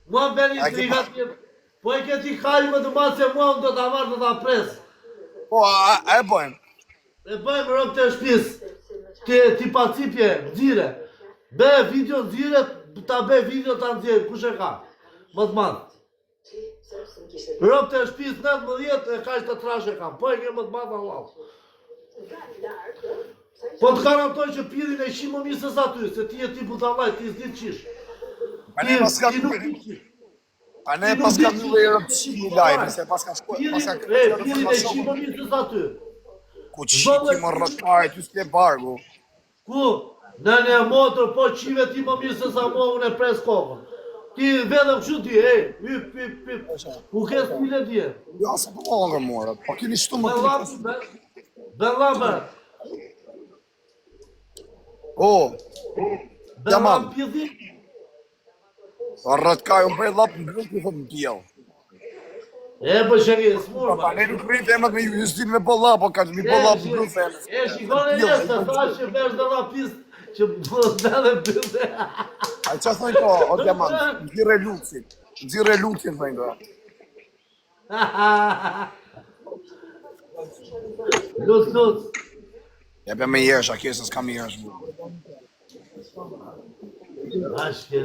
Mua më bën intriga ti. Po e ke ti kali më të madh se mua unë do ta marr do ta pres. Po, a e bojmë. E bëjmë rëmë të shtëpisë. Ti pacipje, nxire. Be video nxire, ta be video ta nxjerr, kush e ka? Më të madh. Rëmë të shtëpisë 19 e kaq të trash e kam. Po e ke më të madh Allah. Po të garantoj që pirin e shimo misës aty, se ti e ti budallaj, ti s'di qish. A ne pas ka A ne pas ka një rëpësimi lajme, se pas ka Pirin e shimo misës aty. Ku qiti më rëkare, ty s'ke bargu. Ku? Në motor, po qive ti më mirë se sa mo unë e pres kokën. Ti vedëm kështu ti, hyp. Ku ke s'pile dje? Ja, se po hongër morë, po kini shtu më të Bellabe. O, Bellam pjëdhi. Rëkare, unë prej lapë në grënë, këtë në pjellë. E, për shëngi, s'murë, Pa ne nuk rritë emët me ju, ju s'din me bolla, po ka mi bolla për grënë femës. E, shikon e njështë, të thash që vesh dhe la pistë, që më dhe bëllë. A që thënë ko, o diamant, nxirë lutin, thënë ko. Lut. Jebe me jesh, a kjesë s'ka me jesh. Ashke,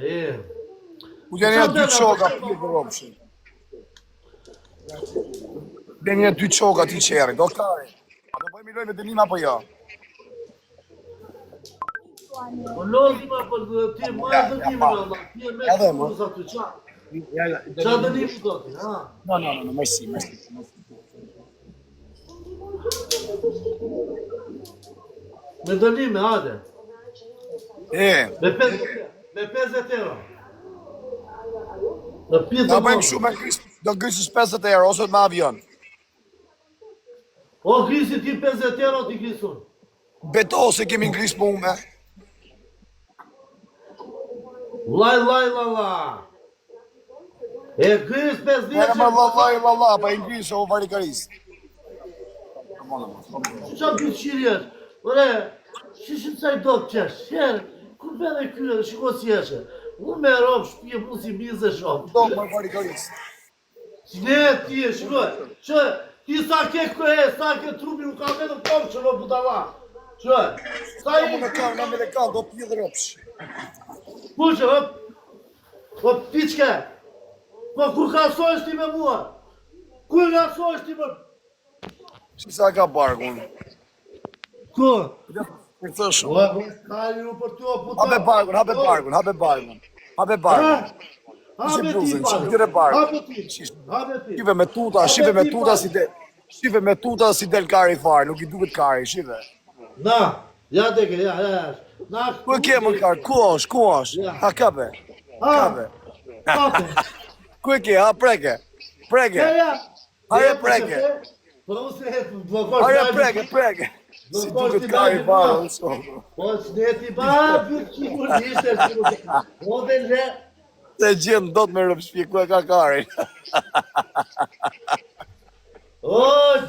e. Ku gjenja dy qoka, pjë dhe ropshin. Gjenja dy qoka ti qeri, do kari. A do bëjmë i lojnë me dënima po jo? Po lozima, po ti ma e dënimi, Allah. Ti e me të kursa të qa. Qa dënimi do ti, ha? No, mersi. Me dënimi, hajde. Me 50 euro. Në pjetë Da bëjmë shumë me Kris, do gësës 50 euro, ose me avion. O, Krisi ti 50 euro ti Krisun. Beto se kemi ngris po ume. La. E Kris 50 Mere me la, pa i ngris o varikaris. Qa për qirjesh? Ore, shishin saj do të qesh, sherë, ku bedhe kyre, shiko si eshe. Unë me ropë shpje mu si mizë shopë. Do më varikaris. Ne ti e shkoj, që ti sa ke trupi nuk ka vetëm kopë që në budala. Që, sa i... Në me lekan, do pjë dhe ropsh. Puqë, o piqke, po kur ka sojsh ti me mua? Kur ka sojsh ti me... Si sa ka bargun? Ku? Për të shumë. O, kali u për ty o puta. Habe bargun. Habe ti. Shive me tuta si del kari farë, nuk i duket kari, shive. Na, ja deke, ja. Ku e ke më kari, ku është? Ha, kape. Ku e ke, ha, preke. Hare preke. Hare preke. Si duket kari farë, në shumë. Po, shneti, për që kur ishte, po dhe le. Se gjenë do të me rëpshpi, ku e ka kari. O,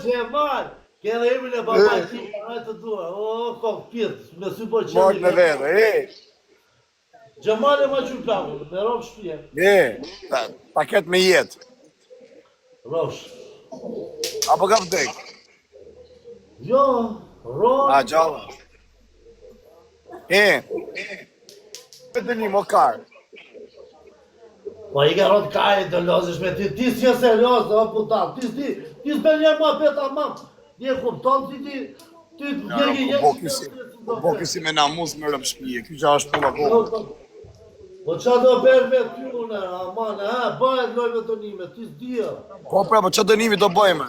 Gjemal, ke dhe imin e babaqi, në të duar. O, kokë pjetë, me sy po qëllë. Mort me vete, Gjemal e ma që plaku, me rëpshpje. Ta ketë me jetë. Rosh. Apo ka vdek? Jo, rosh. A, gjalla. Me dënim, o karë. Po i ka rot kajë të lozësh me ti si e serios, o putat, ti s'be një ma peta mam, një kupton, ti Po kësi me namus me rëpshpije, kjo që është pula kohë. Po qa do bërë me ty une, aman, bëhet lojme të njime, ti s'dia. Po që dënimi do bëjme?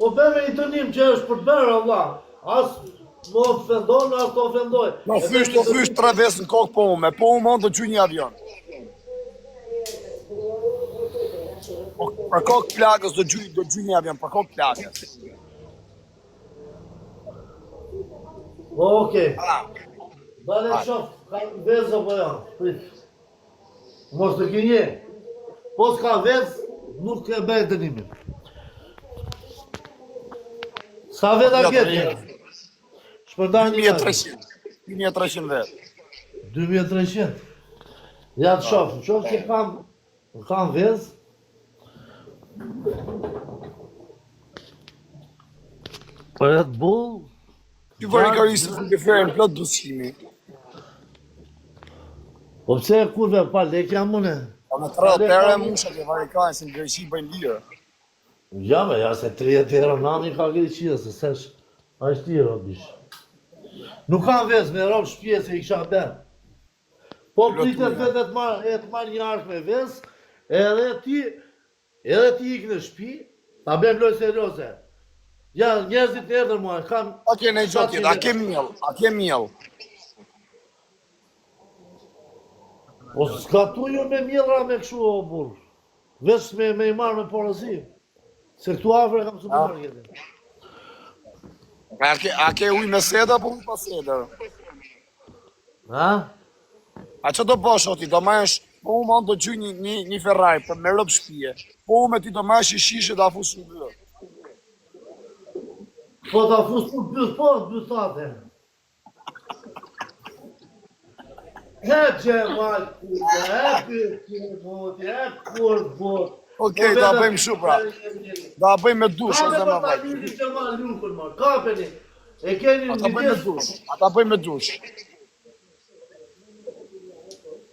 Po bërë i të njim që është për bërë, Allah, as më ofendon, as të ofendoj. Në fysh 3 vesë në kokë po ume onë të që një avion. Për kokë plakës do gjuj një avion, për kokë plakës. Okej. Dale shof, ka vezë po janë, prit. Mos të kinje. Po s'ka vezë, nuk e bëjë dënimin. Sa veda ketë? Shpërdar një 1300 vetë. 2300. Ja të shoh që kam vez. Red Bull. Ty varikarisë të preferën plot dushimi. Po pse kurve pa lek jam unë? Po në 30 euro musha që varikarisë si në Greqi bëjnë lirë. Ja, me ja se 30 euro nani ka Greqia, se sesh, a është tiro, bish. Nuk kam vez me rob shpje se i kisha ben. Po pritet vetë të marrë një ark me vez, edhe ti ik në shpi, ta ben loj serioze. Ja, njerëzit erdhën mua, kam... A ke në gjotë tjetë, a ke miell. Po s'ka tu ju me mjellra me këshu o burr. Veç me i marrë me porozim. Se këtu afre kam supermarketin. A ke ujë me sedër apo ujë pa sedër? Ha? A që do bësh oti, do marrësh, po u mund të gjy një Ferrari për me rob shpije. Po u me ti do marrësh i shishe dhe afus në bërë. Po ta fus për bësate. He Gjemal kurve, he kurve. Okej, da bëjmë shu pra. Da bëjmë me dush, o zemë vaj. Gjemal lukën, ma, kapeni. E keni në bides. Ata bëjmë me dush.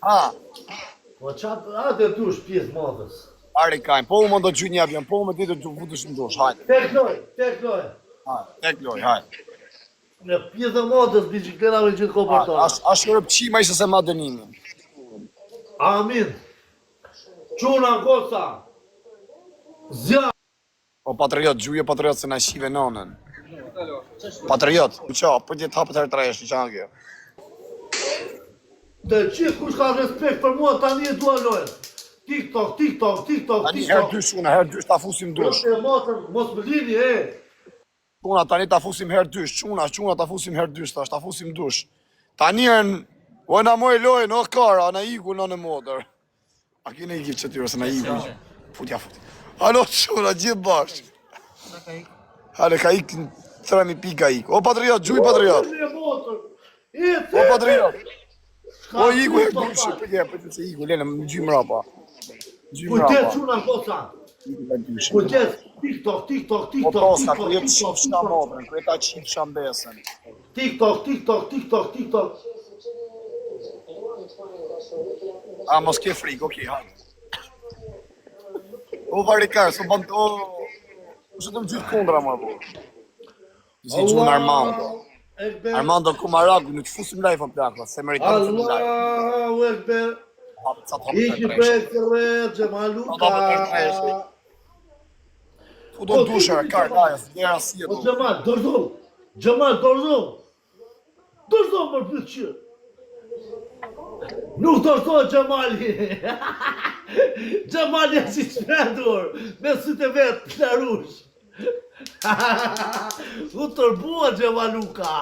Ha. Po qatë, atë dush pjesë madhës. Ari kajmë, po u mund të gjy një avion, po u me ti të vutesh në dush, hajde. Tek loj. Tek loj, hajde. Në pjesë madhës bicikletave gjithë kopertore. Ashtë rëpqima ishte se ma dënimin. Amin. Quna goca. Zja. O patriot, gjuje patriot se na shive nonën. Patriot, u qa, për tjetë hapët herë tresh, në qanë kjo. Dhe qithë kush ka respekt për mua, tani e dua lojës. TikTok. Tani herë dysh una, herë dysh ta fusim dush. Mos më lini, Quna, tani ta fusim herë dysh, quna ta fusim herë dysh, ta fusim dush. Tani o na moj lojën, o kara, na iku në modër. A kene i gjithë që tyre, se na iku. Futja. Alo, quna, gjithë bashkë. Hale, ka ik, 3.000 pika ik. O patriot, gjuj patriot. O patriot. O iku herë dysh, për të se iku, lene, më gjy mrapa. Kujtet quna goca. Kujtet, TikTok. Po proska, kërë jetë shifësha modrën, kërë jetë shifësha mbesën. TikTok. A, mos ke frikë, okej, hajde. O, varikarë, së bëndë, o... Shë të më gjithë kundra, më bu. Zi gjunë Armando. Armando Kumaragu, në që fusim live në plakla, se meritanë të në live. Allahu Ekber. Iki pekre, Gjemaluka. U do të dushë, karë, dajës, njëra si e O du. Gjemal, dorëzo. Dorëzo më përpyt që. Nuk dorëzo Gjemali. Gjemali e si qmendur, me sytë e vetë në rush. U tërbua Gjemaluka.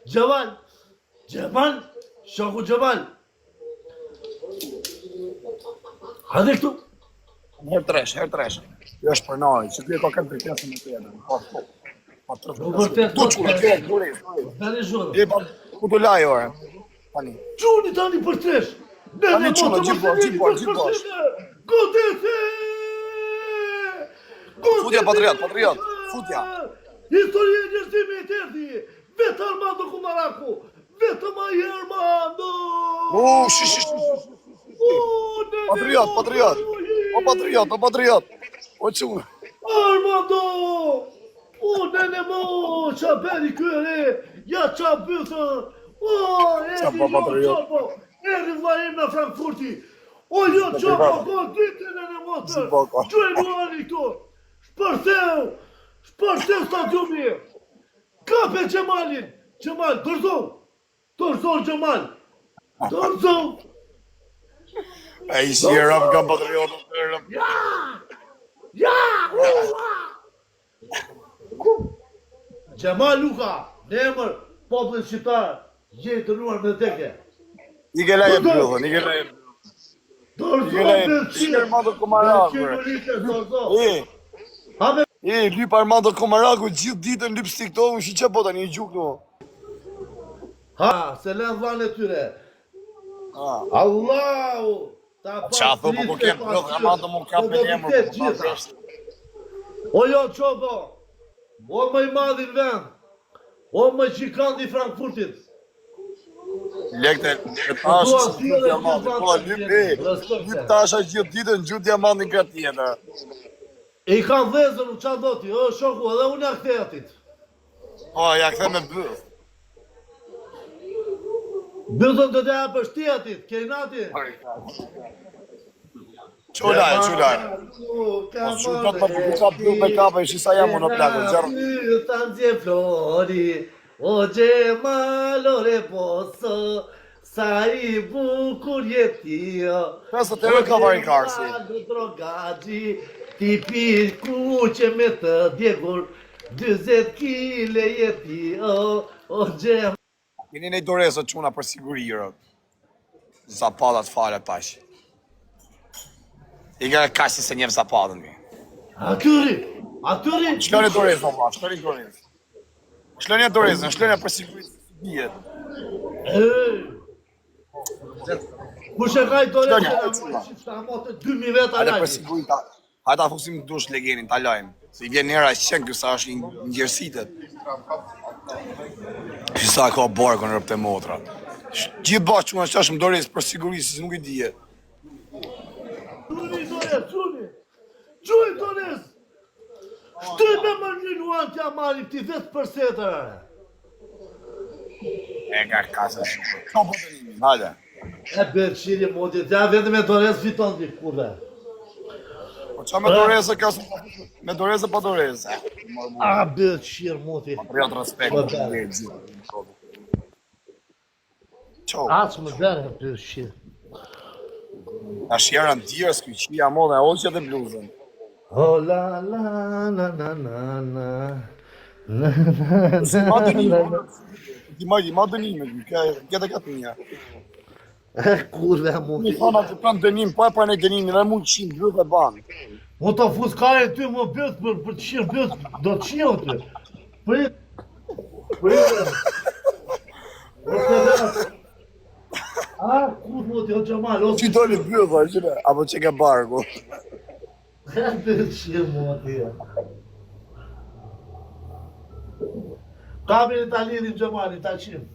Gjemal, shoku Gjemal. Hadi këtu. Herë tresh. Jo është për nari, që kërë ka këtë për kjesën në tjene. Tu quna, Dani zhurë. Je pa, ku të lajë ore. Tani. Quni tani për tresh. Tani quna, gjithë bosh. Godete! Futja patriot, futja. Historie e njërzimi e tërdi. Vetë Armando Kumaraku. Vetë Maji Armando. Shish. Patriot. O patriot. O quna. Armando! Nene mo, qa beri këre, ja qa bëthë. Eri vlajim në Frankfurti. O jo qapo, ditë nene motër. Gjuaj luani këto. Shpërtheu stadiumi. Kape Gjemalin. Gjemal, dorëzo Gjemal. Dorëzo. A i si e rap ka patriotët. Ja! Gjemal Luka, në emër popullin shqiptar, je të ruar me teke. I ke lajet bëllën, Armando Kumaragu. Lyp Armando Kumaragu gjithë ditën lyp stiktohu, shi që bota një gjukë në. Ha, se len dhanë e tyre. Allahu! Qa thë po kur kem mbyll, ama do mu kap me emër. O jo qobo! O më i madhin vend! O më qikandi i Frankfurtit! Lekte, tash është diamant, po lyp tash gjithë ditën gjut diamantin ka tjetër. E i kanë dhezën, qa do ti, o shoku, edhe unë ja kthej atit. Po, ja kthe me byll. Byllën të ja për shti atit, kejnati. Qulaj. Po shumë të më buka byll me kape, shisa jam unë plakë, gjerë. Të nxje flori, o gjemalore poso, sa i bukur jetio. Pesë të ka vari karsi. Drogaxhi, ti pi kuqe me të djegur, 20 kile jetio, o gjem. Keni nej dorezë çuna për sigurirë. Zapatat falet tash. I ka kashi se njef zapatën mi. Atyri! Shloni dorezë, valla, shloni dorezë. Shloni dorezën, shloni për siguri se bie. Kush e ka i dorezën? Shta motë 2000 veta Hajde lajmi. për siguri ta. Hajde ta fusim dush legenin, ta lajm. Se i vjen njëra qen ky sa është i ngjërsitet. Si sa ka barkun rrëpte motra. Gjithë bashkë çuna çash më dorezë për siguri se nuk i dihet. Çuj dorez! Shty me më një nuan t'ja marim ti 10% E ka kasa shumë. Hajde. E bërë shiri modi, t'ja vetëm me dorez fiton t'i kurve. Po qa me dorezë ka me dorezë pa dorezë. A bërë shirë modi. Rjot respekt. Qo? Aqë më bërë bërë shirë. A shjera në djerës këj qia modhe, e oqët e bluzën. Oh la la na na na na. Ma dënime, ma dënime, këtë ka të një. Kurve Një modi. thona të pranë dënim, po e pranë e dënimi, dhe mund qimë bluzë e banë. Mo të fus kajën ty më bëtë për të qirë bëtë, do të qirë ty. Prit. A, kur modi, o Gjemal, o Që doli bluzë, qëre, apo që ke barku. e bërë qirë modi. Kamin italianin Gjemal, italqim.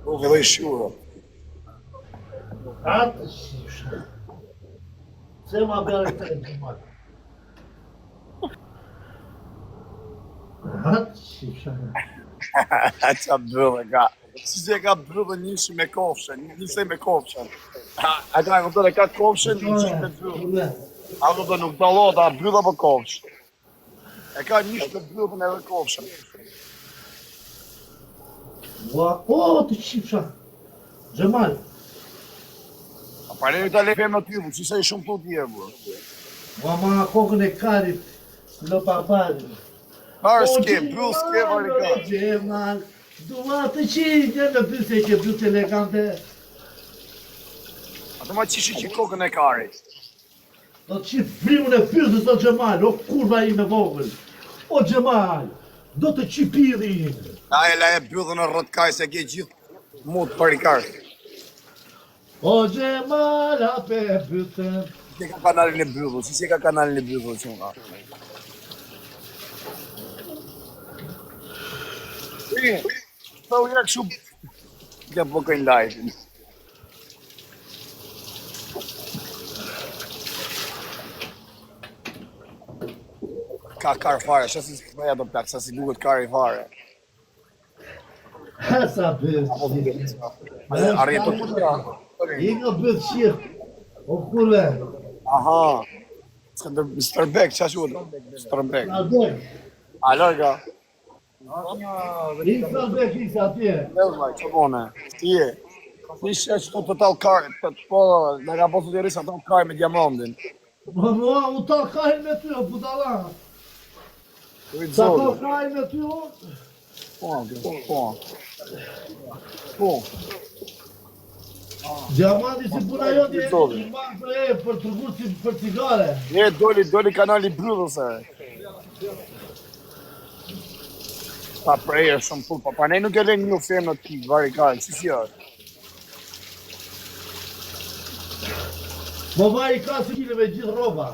Nuk edhe i shurë. Atë shifsha. Se ma bërë të e Gjemal. Atë shifsha. Qa bëllë ka. Si se ka bëllë njëshi me kofshën, njëse me kofshën. A ka në të ka kofshën, njëshi me bëllë. A do të nuk dalot, a bëllë apo kofshë. E ka njësh me bëllën edhe kofshën. O, të shifsha. Gjemal. A paremi të lefe me ty, si se i shumë të tje, bërë. Ma kokën e karit, në paparin. Parë s'ke, bëllë s'ke, varë ka. Gjemal, dua të qinë në bëse që bëse elegante. A të ma qishi që kokën e karit. Do të qinë frimën e fyzës o Gjemal, o kurva i me vogël. O Gjemal, do të qipiri. A e la e bëllën e rëtkaj se ke gjithë mut për i kartë. O Gjemal, ape bëtën. Si se ka kanalin e bëllën, si se ka kanalin e bëllën që nga. Sa u jakë shumë që po kënë live. Ka karë fare, shasi si këtëja do plak, shasi duket karë i fare. Sa bëtë. Arjetë të të I nga bëtë qirë. O kurve. Aha. Mr. Beck, qa që unë? Mr. Beck. Sa bëtë. A lërga. I nga bëtë i sa tje. Lërga, që bone. Ti e. Ti shë që të total karë, po, në ka posu të rrisë ato karë me diamantin. U ta kajnë me ty, o budala. Sa ta kajnë me ty, o? Po. Diamanti si puna jote i manë për e, për të rrgut si për cigare. Je, doli kanali Bryllës e. Ta prejë shumë pull, pa ne nuk e lejnë një femë në ti, vari karë, si është? Mo vari ka si kile me gjithë roba.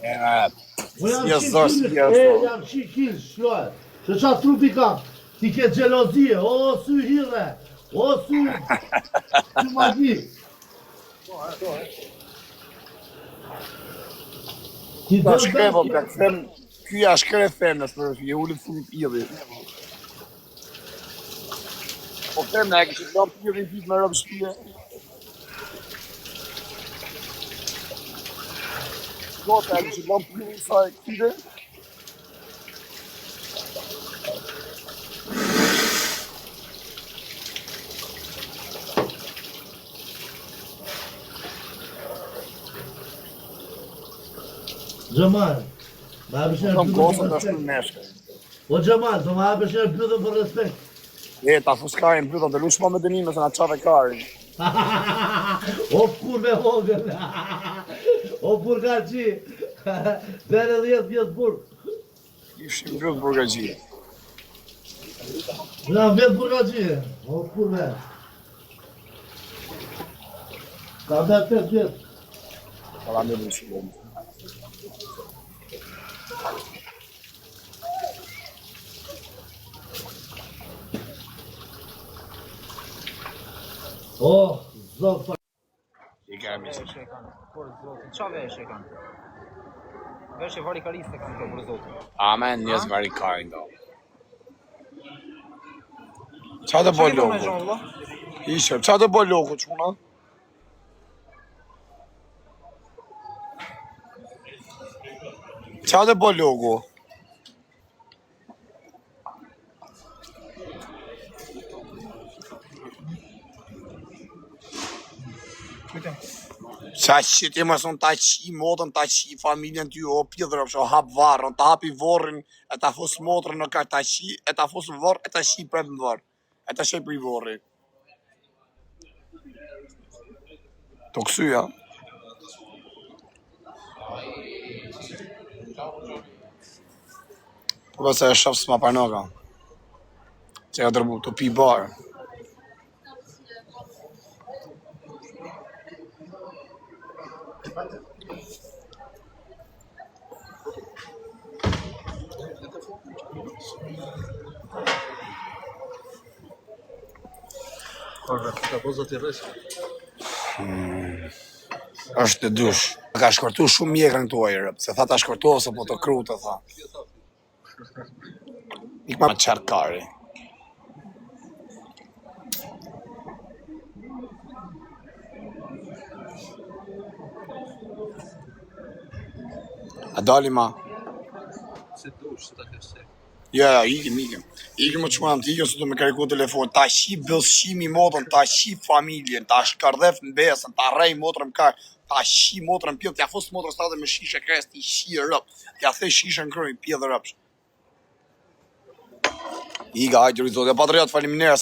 Mo jam Yes, 100 yes, kile, yes. jam 100 kile, shloj. Që qa trupi kam, ti ke gjelozie, o sy hire, o sy magi. Ti Ta do shkrevo, ka them, ky ja shkre femnës për je ullit funi pilli. Po femna e kështë lom pilli dit me robë shpije. Gota e kështë lom pilli sa e këtire. Gjemal, ma hapësh një Kom pyetëm gosën për të shkru respekt. neshke. O Gjemal, do ma hapësh një pyetëm për respekt. Ta fuskarin pyta të lush ma me dënime se na qave karin. O kur me vogël. O burgaçi. Dere 10 vjet burg. Ishim brut burgagji. Na vet burgaçi. O kur me. Ka vet 8 vjet. Pala me në shumë. O, zot pa. I kemi që. Veshe kanë, por zotin, qa veshe kanë? Veshe varikariste kanë për zotin. Amen, njës vari karin do. Qa të bo logo? Ishe, qa të bo logo quna? Qa të bo logo? Qa shit e më son ta qi motën, ta qi familjen ty, o pjedhër, o hap varën, ta hapi vorrin, e ta fus motrën në ka ta qi, e ta fus në varë, e ta qi prep në varë, e ta shep i vorri. To kësyja. Po përse e shofë s'ma parnoka. Që ka dërbu të pi barë. Është të dush. Ka shkortu shumë mjekrën të ojërë, se tha ta shkortu ose po të krutë, tha. Ikma qartë kari. A dali ma? Se dush, se ta kështë. Ja, ikim. Ikim më quam të ikim së të me kariku telefon, ta shi bëllshimi motën, ta shi familjen, ta shkardhef në besën, ta rej motrën kar, ta shi motrën pjellë, t'ja fos motrën state me shishe kres, t'i shi rëp, t'ja the shishe në krëj, pjellë rëpsh. Iga, hajtë rizot, ja patriot faliminera.